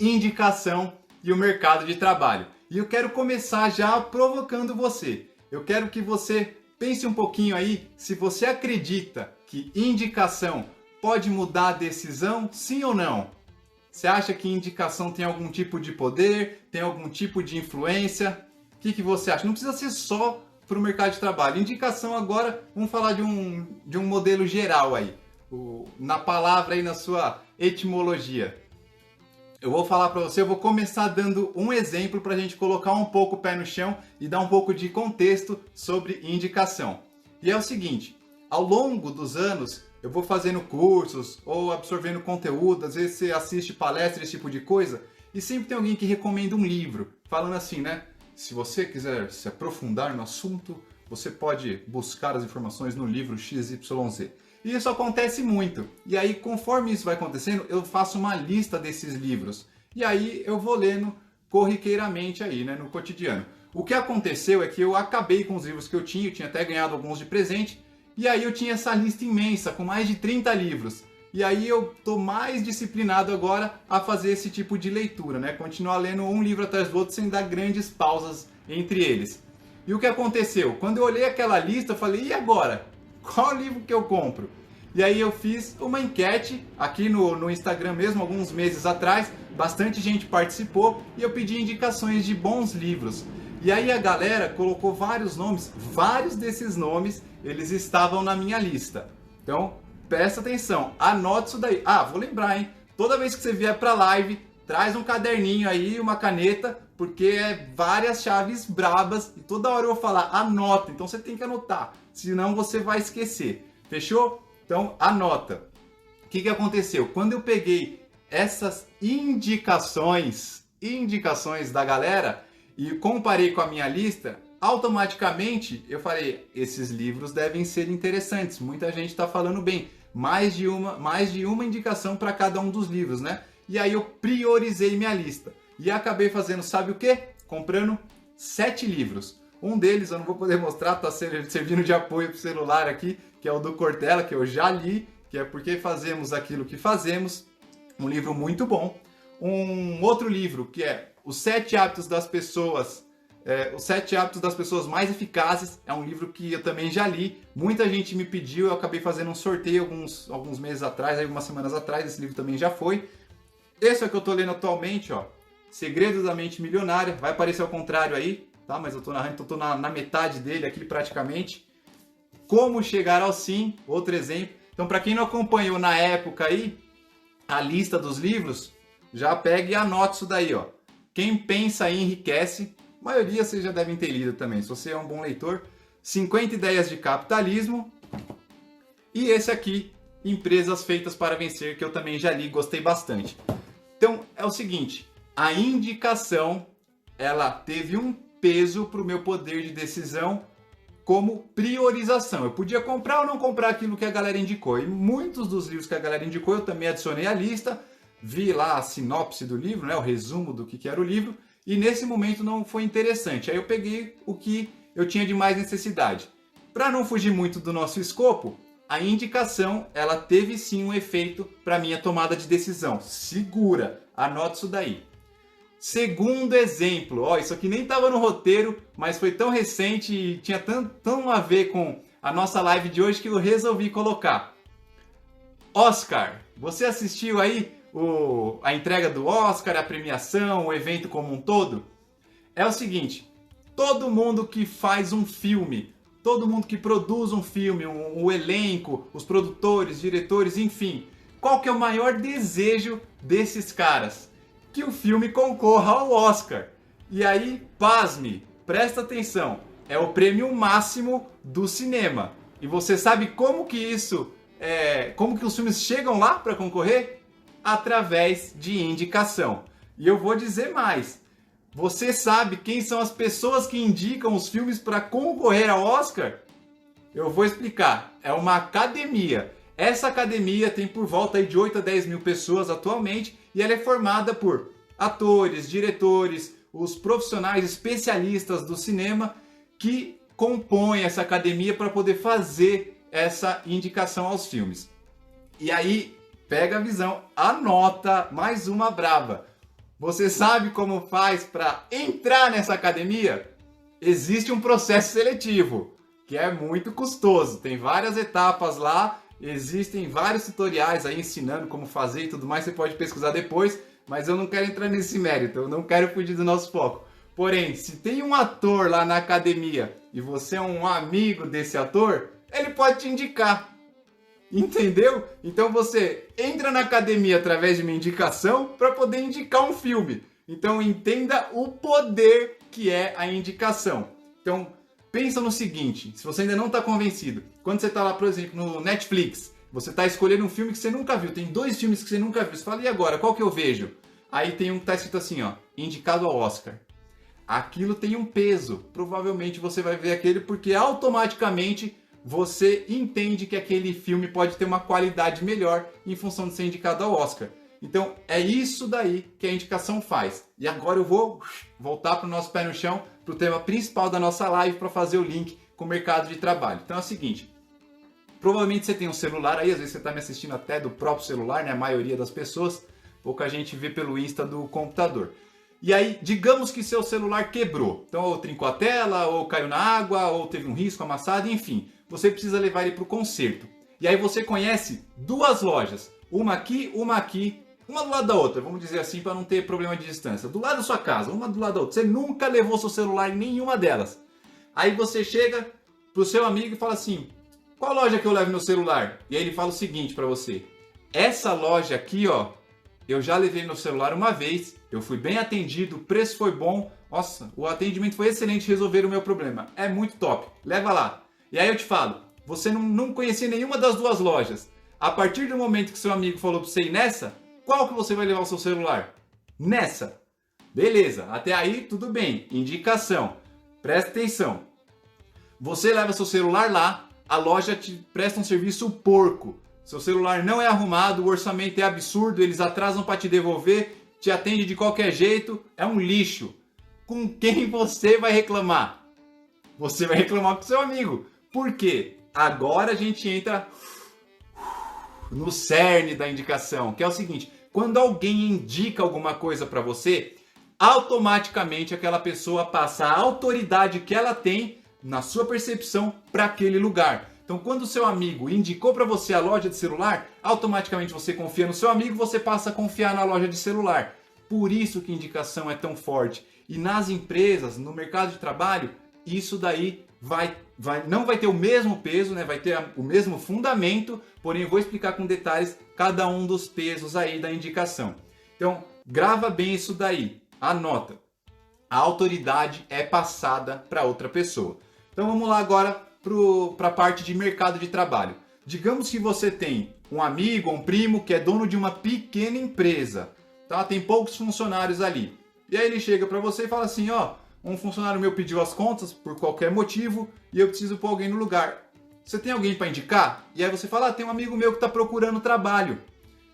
indicação e o mercado de trabalho. E eu quero começar já provocando você. Eu quero que você pense um pouquinho aí se você acredita que indicação pode mudar a decisão, sim ou não? Você acha que indicação tem algum tipo de poder, tem algum tipo de influência? O que você acha? Não precisa ser só para o mercado de trabalho. Indicação agora, vamos falar de um modelo geral aí. Na palavra aí, na sua etimologia. Eu vou falar para você, eu vou começar dando um exemplo para a gente colocar um pouco o pé no chão e dar um pouco de contexto sobre indicação. E é o seguinte, ao longo dos anos, eu vou fazendo cursos ou absorvendo conteúdo, às vezes você assiste palestras, esse tipo de coisa, e sempre tem alguém que recomenda um livro, falando assim, né? Se você quiser se aprofundar no assunto, você pode buscar as informações no livro XYZ. E isso acontece muito. E aí, conforme isso vai acontecendo, eu faço uma lista desses livros. E aí eu vou lendo corriqueiramente aí, né, no cotidiano. O que aconteceu é que eu acabei com os livros que eu tinha até ganhado alguns de presente, e aí eu tinha essa lista imensa, com mais de 30 livros. E aí eu tô mais disciplinado agora a fazer esse tipo de leitura, né? Continuar lendo um livro atrás do outro sem dar grandes pausas entre eles. E o que aconteceu? Quando eu olhei aquela lista, eu falei, e agora? Qual livro que eu compro? E aí eu fiz uma enquete aqui no Instagram mesmo, alguns meses atrás, bastante gente participou e eu pedi indicações de bons livros. E aí a galera colocou vários nomes, vários desses nomes, eles estavam na minha lista. Então, presta atenção, anote isso daí. Ah, vou lembrar, hein? Toda vez que você vier pra live, traz um caderninho aí, uma caneta, porque é várias chaves brabas e toda hora eu vou falar, anota, então você tem que anotar, senão você vai esquecer. Fechou? Então, anota. O que aconteceu? Quando eu peguei essas indicações da galera e comparei com a minha lista, automaticamente eu falei, esses livros devem ser interessantes, muita gente está falando bem, mais de uma indicação para cada um dos livros, né? E aí eu priorizei minha lista e acabei fazendo, sabe o quê? Comprando 7 livros. Um deles eu não vou poder mostrar, está servindo de apoio para o celular aqui, que é o do Cortella, que eu já li, que é Por que Fazemos Aquilo que Fazemos, um livro muito bom. Um outro livro que é Os 7 Hábitos das Pessoas, Os 7 Hábitos das Pessoas Mais Eficazes, é um livro que eu também já li, muita gente me pediu, eu acabei fazendo um sorteio alguns meses atrás, algumas semanas atrás, esse livro também já foi. Esse é o que eu estou lendo atualmente, ó, Segredos da Mente Milionária, vai aparecer ao contrário aí, tá? Mas eu estou narrando, então estou na metade dele aqui praticamente. Como Chegar ao Sim, outro exemplo. Então, para quem não acompanhou na época aí, a lista dos livros, já pega e anota isso daí, ó. Quem Pensa e Enriquece, a maioria vocês já devem ter lido também, se você é um bom leitor. 50 Ideias de Capitalismo. E esse aqui, Empresas Feitas para Vencer, que eu também já li e gostei bastante. Então, é o seguinte, a indicação, ela teve um peso para o meu poder de decisão como priorização. Eu podia comprar ou não comprar aquilo que a galera indicou. E muitos dos livros que a galera indicou eu também adicionei à lista. Vi lá a sinopse do livro, né, o resumo do que era o livro. E nesse momento não foi interessante. Aí eu peguei o que eu tinha de mais necessidade. Para não fugir muito do nosso escopo, a indicação ela teve sim um efeito para minha tomada de decisão. Segura, anote isso daí. Segundo exemplo, ó, isso aqui nem estava no roteiro, mas foi tão recente e tinha tão a ver com a nossa live de hoje que eu resolvi colocar. Oscar, você assistiu aí a entrega do Oscar, a premiação, o evento como um todo? É o seguinte, todo mundo que faz um filme, todo mundo que produz um filme, o elenco, os produtores, diretores, enfim, qual que é o maior desejo desses caras? Que o filme concorra ao Oscar. E aí, pasme, presta atenção, é o prêmio máximo do cinema. E você sabe como que como que os filmes chegam lá para concorrer? Através de indicação. E eu vou dizer mais, você sabe quem são as pessoas que indicam os filmes para concorrer ao Oscar? Eu vou explicar, é uma academia. Essa academia tem por volta aí de 8 a 10 mil pessoas atualmente e ela é formada por atores, diretores, os profissionais especialistas do cinema que compõem essa academia para poder fazer essa indicação aos filmes. E aí, pega a visão, anota mais uma brava. Você sabe como faz para entrar nessa academia? Existe um processo seletivo, que é muito custoso. Tem várias etapas lá, existem vários tutoriais aí ensinando como fazer e tudo mais. Você pode pesquisar depois, mas eu não quero entrar nesse mérito, eu não quero fugir do nosso foco. Porém, se tem um ator lá na academia e você é um amigo desse ator, ele pode te indicar. Entendeu? Então você entra na academia através de uma indicação para poder indicar um filme. Então entenda o poder que é a indicação. Então pensa no seguinte, se você ainda não está convencido, quando você está lá, por exemplo, no Netflix, você está escolhendo um filme que você nunca viu, tem 2 filmes que você nunca viu, você fala, e agora, qual que eu vejo? Aí tem um que está escrito assim, ó, indicado ao Oscar. Aquilo tem um peso, provavelmente você vai ver aquele porque automaticamente você entende que aquele filme pode ter uma qualidade melhor em função de ser indicado ao Oscar. Então é isso daí que a indicação faz. E agora eu vou voltar para o nosso pé no chão, para o tema principal da nossa live, para fazer o link com o mercado de trabalho. Então é o seguinte, provavelmente você tem um celular aí, às vezes você está me assistindo até do próprio celular, né? A maioria das pessoas, pouca gente vê pelo Insta do computador. E aí, digamos que seu celular quebrou. Então ou trincou a tela, ou caiu na água, ou teve um risco amassado, enfim. Você precisa levar ele para o conserto. E aí você conhece 2 lojas, uma aqui, uma do lado da outra, vamos dizer assim, para não ter problema de distância. Do lado da sua casa, uma do lado da outra. Você nunca levou seu celular em nenhuma delas. Aí você chega pro seu amigo e fala assim, qual loja que eu levo meu celular? E aí ele fala o seguinte para você, essa loja aqui, ó, eu já levei meu celular uma vez, eu fui bem atendido, o preço foi bom, nossa, o atendimento foi excelente, resolveram o meu problema. É muito top, leva lá. E aí eu te falo, você não conhecia nenhuma das 2 lojas. A partir do momento que seu amigo falou para você ir nessa, qual que você vai levar o seu celular? Nessa. Beleza, até aí tudo bem. Indicação. Presta atenção. Você leva seu celular lá, a loja te presta um serviço porco. Seu celular não é arrumado, o orçamento é absurdo, eles atrasam para te devolver, te atende de qualquer jeito, é um lixo. Com quem você vai reclamar? Você vai reclamar com seu amigo. Por quê? Agora a gente entra no cerne da indicação, que é o seguinte, quando alguém indica alguma coisa para você, automaticamente aquela pessoa passa a autoridade que ela tem na sua percepção para aquele lugar. Então, quando o seu amigo indicou para você a loja de celular, automaticamente você confia no seu amigo, você passa a confiar na loja de celular. Por isso que indicação é tão forte. E nas empresas, no mercado de trabalho, isso daí não vai ter o mesmo peso, né? Vai ter o mesmo fundamento, porém eu vou explicar com detalhes cada um dos pesos aí da indicação. Então, grava bem isso daí, anota. A autoridade é passada para outra pessoa. Então vamos lá agora para a parte de mercado de trabalho. Digamos que você tem um amigo, um primo que é dono de uma pequena empresa, tá? Tem poucos funcionários ali. E aí ele chega para você e fala assim, ó, um funcionário meu pediu as contas por qualquer motivo e eu preciso pôr alguém no lugar. Você tem alguém para indicar? E aí você fala, tem um amigo meu que está procurando trabalho.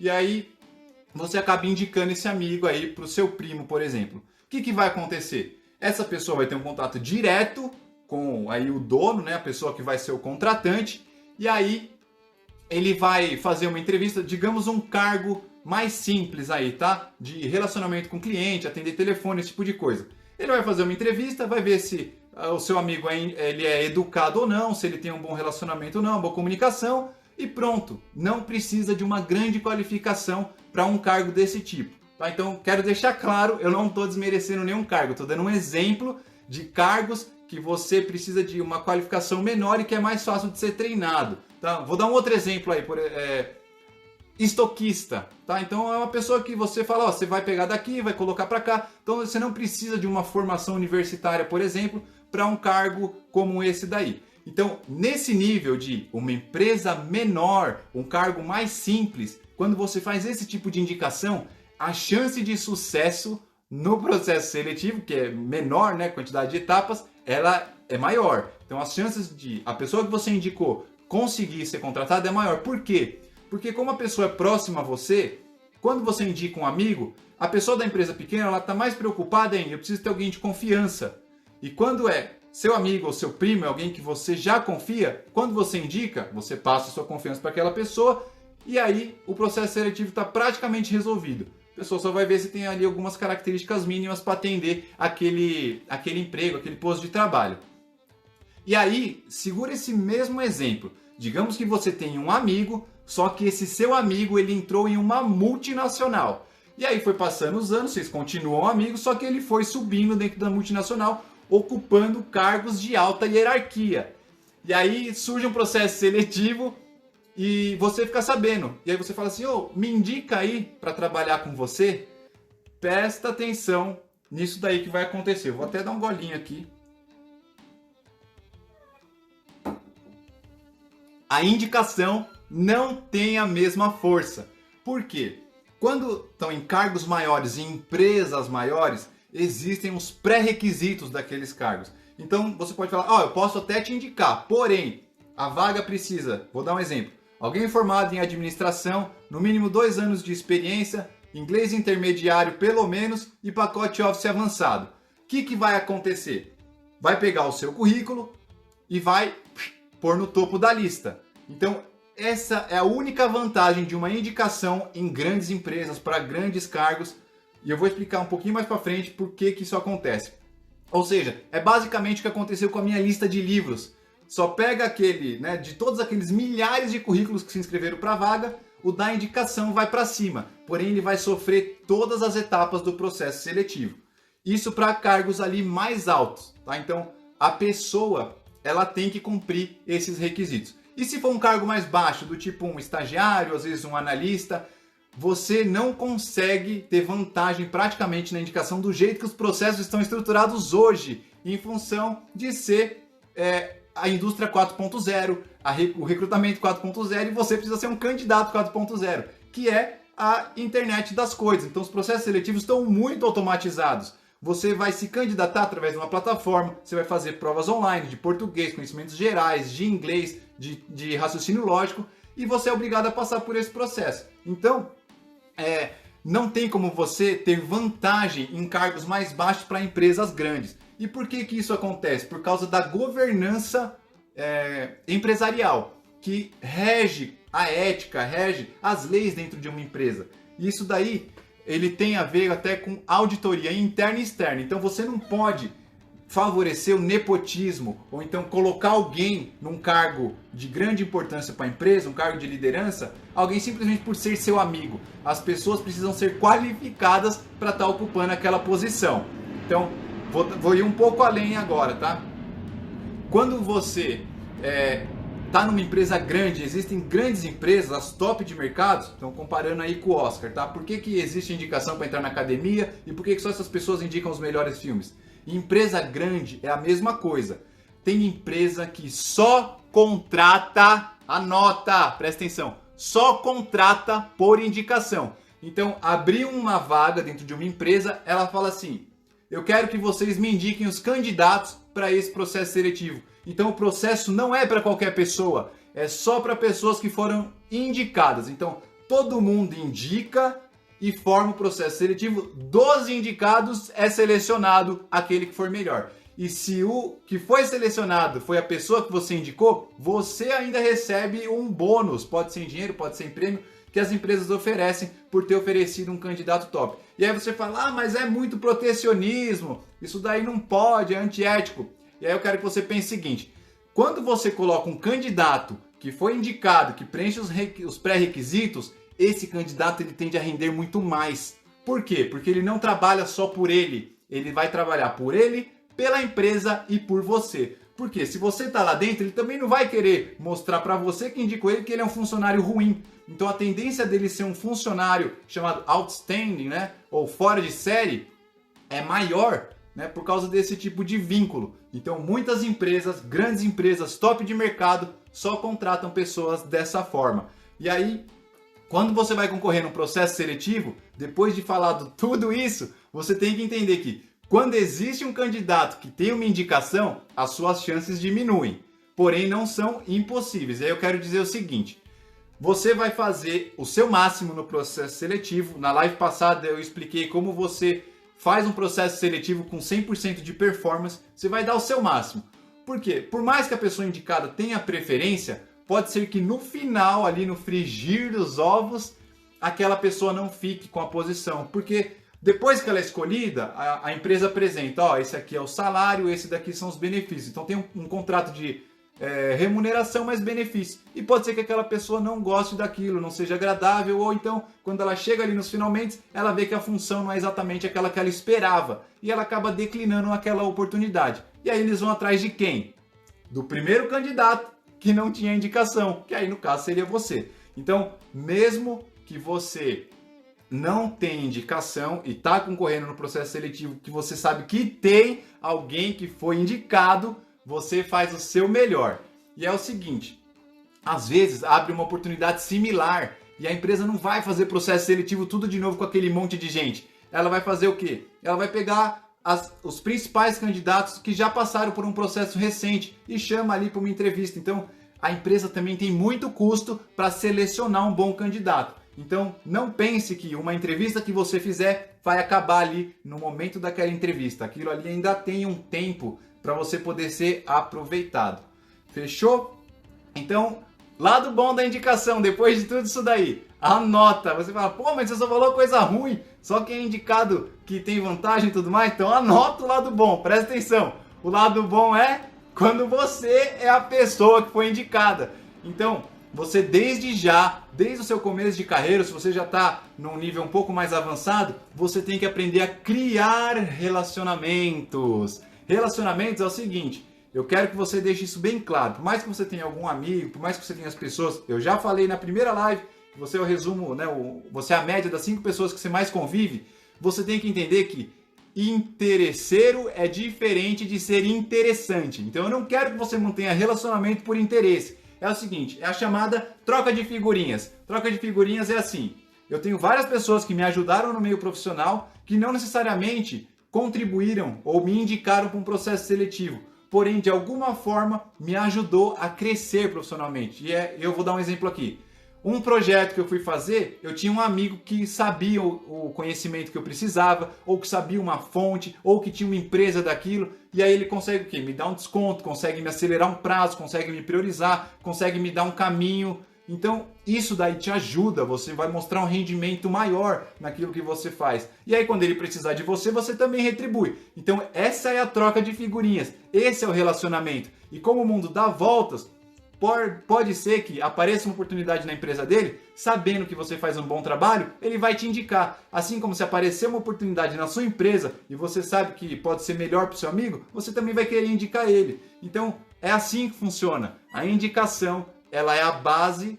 E aí você acaba indicando esse amigo aí para o seu primo, por exemplo. O que vai acontecer? Essa pessoa vai ter um contato direto com aí o dono, né, a pessoa que vai ser o contratante, e aí ele vai fazer uma entrevista, digamos um cargo mais simples aí, tá? De relacionamento com o cliente, atender telefone, esse tipo de coisa. Ele vai fazer uma entrevista, vai ver se o seu amigo ele é educado ou não, se ele tem um bom relacionamento ou não, boa comunicação, e pronto. Não precisa de uma grande qualificação para um cargo desse tipo. Tá? Então, quero deixar claro, eu não estou desmerecendo nenhum cargo, estou dando um exemplo de cargos que você precisa de uma qualificação menor e que é mais fácil de ser treinado. Tá? Vou dar um outro exemplo aí, estoquista, tá? Então é uma pessoa que você fala, ó, você vai pegar daqui, vai colocar para cá. Então você não precisa de uma formação universitária, por exemplo, para um cargo como esse daí. Então, nesse nível de uma empresa menor, um cargo mais simples, quando você faz esse tipo de indicação, a chance de sucesso no processo seletivo, que é menor, né, quantidade de etapas, ela é maior. Então as chances de a pessoa que você indicou conseguir ser contratada é maior. Por quê? Porque como a pessoa é próxima a você, quando você indica um amigo, a pessoa da empresa pequena ela está mais preocupada em eu preciso ter alguém de confiança. E quando é seu amigo ou seu primo, é alguém que você já confia, quando você indica, você passa a sua confiança para aquela pessoa e aí o processo seletivo está praticamente resolvido. a pessoa só vai ver se tem ali algumas características mínimas para atender aquele emprego, aquele posto de trabalho. E aí, segura esse mesmo exemplo. Digamos que você tem um amigo, só que esse seu amigo ele entrou em uma multinacional. E aí foi passando os anos, vocês continuam amigos, só que ele foi subindo dentro da multinacional, ocupando cargos de alta hierarquia. E aí surge um processo seletivo e você fica sabendo. E aí você fala assim, me indica aí para trabalhar com você. Presta atenção nisso daí que vai acontecer. Eu vou até dar um golinho aqui. A indicação não tem a mesma força. Por quê? Quando estão em cargos maiores, em empresas maiores, existem os pré-requisitos daqueles cargos. Então você pode falar, eu posso até te indicar, porém, a vaga precisa, vou dar um exemplo, alguém formado em administração, no mínimo 2 anos de experiência, inglês intermediário pelo menos e pacote Office avançado. O que vai acontecer? Vai pegar o seu currículo e vai pôr no topo da lista. Então, essa é a única vantagem de uma indicação em grandes empresas, para grandes cargos, e eu vou explicar um pouquinho mais para frente por que isso acontece. Ou seja, é basicamente o que aconteceu com a minha lista de livros. Só pega de todos aqueles milhares de currículos que se inscreveram para a vaga, o da indicação vai para cima. Porém, ele vai sofrer todas as etapas do processo seletivo. Isso para cargos ali mais altos, tá? Então, a pessoa, ela tem que cumprir esses requisitos. E se for um cargo mais baixo, do tipo um estagiário, às vezes um analista, você não consegue ter vantagem praticamente na indicação do jeito que os processos estão estruturados hoje, em função de ser a indústria 4.0, o recrutamento 4.0, e você precisa ser um candidato 4.0, que é a internet das coisas. Então os processos seletivos estão muito automatizados. Você vai se candidatar através de uma plataforma, você vai fazer provas online de português, conhecimentos gerais, de inglês, de raciocínio lógico, e você é obrigado a passar por esse processo. Então, não tem como você ter vantagem em cargos mais baixos para empresas grandes. E por que isso acontece? Por causa da governança empresarial, que rege a ética, rege as leis dentro de uma empresa. E isso daí, ele tem a ver até com auditoria interna e externa. Então você não pode favorecer o nepotismo, ou então colocar alguém num cargo de grande importância para a empresa, um cargo de liderança, alguém simplesmente por ser seu amigo. As pessoas precisam ser qualificadas para estar ocupando aquela posição. Então, vou ir um pouco além agora, tá? Quando você está numa empresa grande, existem grandes empresas, as top de mercados, então comparando aí com o Oscar, tá? Por que existe indicação para entrar na academia e por que só essas pessoas indicam os melhores filmes? Empresa grande é a mesma coisa. Tem empresa que só contrata, anota, presta atenção, só contrata por indicação. Então, abriu uma vaga dentro de uma empresa, ela fala assim, eu quero que vocês me indiquem os candidatos para esse processo seletivo. Então, o processo não é para qualquer pessoa, é só para pessoas que foram indicadas. Então, todo mundo indica e forma o processo seletivo. Dos indicados é selecionado aquele que for melhor. E se o que foi selecionado foi a pessoa que você indicou, você ainda recebe um bônus, pode ser em dinheiro, pode ser em prêmio, que as empresas oferecem por ter oferecido um candidato top. E aí você fala, mas é muito protecionismo, isso daí não pode, é antiético. E aí eu quero que você pense o seguinte, quando você coloca um candidato que foi indicado, que preenche os pré-requisitos, esse candidato ele tende a render muito mais. Por quê? Porque ele não trabalha só por ele, ele vai trabalhar por ele, pela empresa e por você. Porque se você está lá dentro, ele também não vai querer mostrar para você que indicou ele que ele é um funcionário ruim. Então a tendência dele ser um funcionário chamado outstanding, né, ou fora de série, é maior, né, por causa desse tipo de vínculo. Então muitas empresas, grandes empresas, top de mercado, só contratam pessoas dessa forma. E aí, quando você vai concorrer num processo seletivo, depois de falado tudo isso, você tem que entender que quando existe um candidato que tem uma indicação, as suas chances diminuem. Porém, não são impossíveis. E aí eu quero dizer o seguinte, você vai fazer o seu máximo no processo seletivo. Na live passada eu expliquei como você faz um processo seletivo com 100% de performance. Você vai dar o seu máximo. Por quê? Por mais que a pessoa indicada tenha preferência, pode ser que no final, ali no frigir dos ovos, aquela pessoa não fique com a posição, porque depois que ela é escolhida, a empresa apresenta, ó, esse aqui é o salário, esse daqui são os benefícios. Então tem um contrato de remuneração mais benefício. E pode ser que aquela pessoa não goste daquilo, não seja agradável, ou então, quando ela chega ali nos finalmente, ela vê que a função não é exatamente aquela que ela esperava. E ela acaba declinando aquela oportunidade. E aí eles vão atrás de quem? Do primeiro candidato que não tinha indicação, que aí no caso seria você. Então, mesmo que você não tem indicação e está concorrendo no processo seletivo, que você sabe que tem alguém que foi indicado, você faz o seu melhor. E é o seguinte, às vezes abre uma oportunidade similar e a empresa não vai fazer processo seletivo tudo de novo com aquele monte de gente. Ela vai fazer o quê? Ela vai pegar os principais candidatos que já passaram por um processo recente e chama ali para uma entrevista. Então, a empresa também tem muito custo para selecionar um bom candidato. Então, não pense que uma entrevista que você fizer vai acabar ali no momento daquela entrevista. Aquilo ali ainda tem um tempo para você poder ser aproveitado. Fechou? Então, lado bom da indicação, depois de tudo isso daí, anota. Você fala, pô, mas você só falou coisa ruim, só quem é indicado que tem vantagem e tudo mais, então anota o lado bom, presta atenção. O lado bom é quando você é a pessoa que foi indicada. Então, você desde o seu começo de carreira, se você já está num nível um pouco mais avançado, você tem que aprender a criar relacionamentos. Relacionamentos é o seguinte, eu quero que você deixe isso bem claro. Por mais que você tenha algum amigo, por mais que você tenha as pessoas, eu já falei na primeira live, que você é o resumo, né, você é a média das 5 pessoas que você mais convive, você tem que entender que interesseiro é diferente de ser interessante. Então eu não quero que você mantenha relacionamento por interesse. É o seguinte, é a chamada troca de figurinhas. Troca de figurinhas é assim, eu tenho várias pessoas que me ajudaram no meio profissional que não necessariamente contribuíram ou me indicaram para um processo seletivo, porém de alguma forma me ajudou a crescer profissionalmente. E eu vou dar um exemplo aqui. Um projeto que eu fui fazer, eu tinha um amigo que sabia o conhecimento que eu precisava, ou que sabia uma fonte, ou que tinha uma empresa daquilo, e aí ele consegue o quê? Me dar um desconto, consegue me acelerar um prazo, consegue me priorizar, consegue me dar um caminho. Então, isso daí te ajuda, você vai mostrar um rendimento maior naquilo que você faz. E aí, quando ele precisar de você, você também retribui. Então, essa é a troca de figurinhas, esse é o relacionamento. E como o mundo dá voltas, pode ser que apareça uma oportunidade na empresa dele, sabendo que você faz um bom trabalho, ele vai te indicar. Assim como se aparecer uma oportunidade na sua empresa e você sabe que pode ser melhor para o seu amigo, você também vai querer indicar ele. Então, é assim que funciona. A indicação, ela é a base,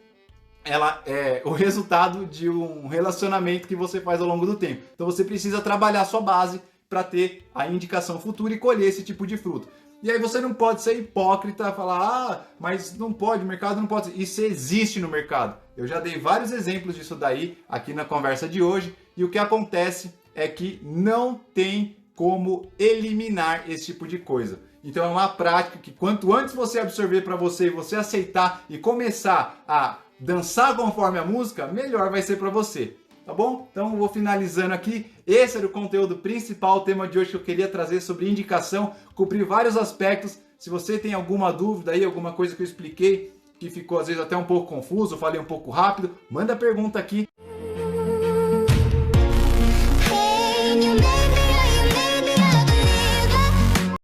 ela é o resultado de um relacionamento que você faz ao longo do tempo. Então, você precisa trabalhar a sua base para ter a indicação futura e colher esse tipo de fruto. E aí você não pode ser hipócrita e falar, mas não pode, o mercado não pode. Isso existe no mercado. Eu já dei vários exemplos disso daí aqui na conversa de hoje. E o que acontece é que não tem como eliminar esse tipo de coisa. Então é uma prática que quanto antes você absorver para você, você aceitar e começar a dançar conforme a música, melhor vai ser para você. Tá bom? Então eu vou finalizando aqui. Esse era o conteúdo principal, o tema de hoje que eu queria trazer sobre indicação, cobrir vários aspectos. Se você tem alguma dúvida aí, alguma coisa que eu expliquei que ficou às vezes até um pouco confuso, eu falei um pouco rápido, manda pergunta aqui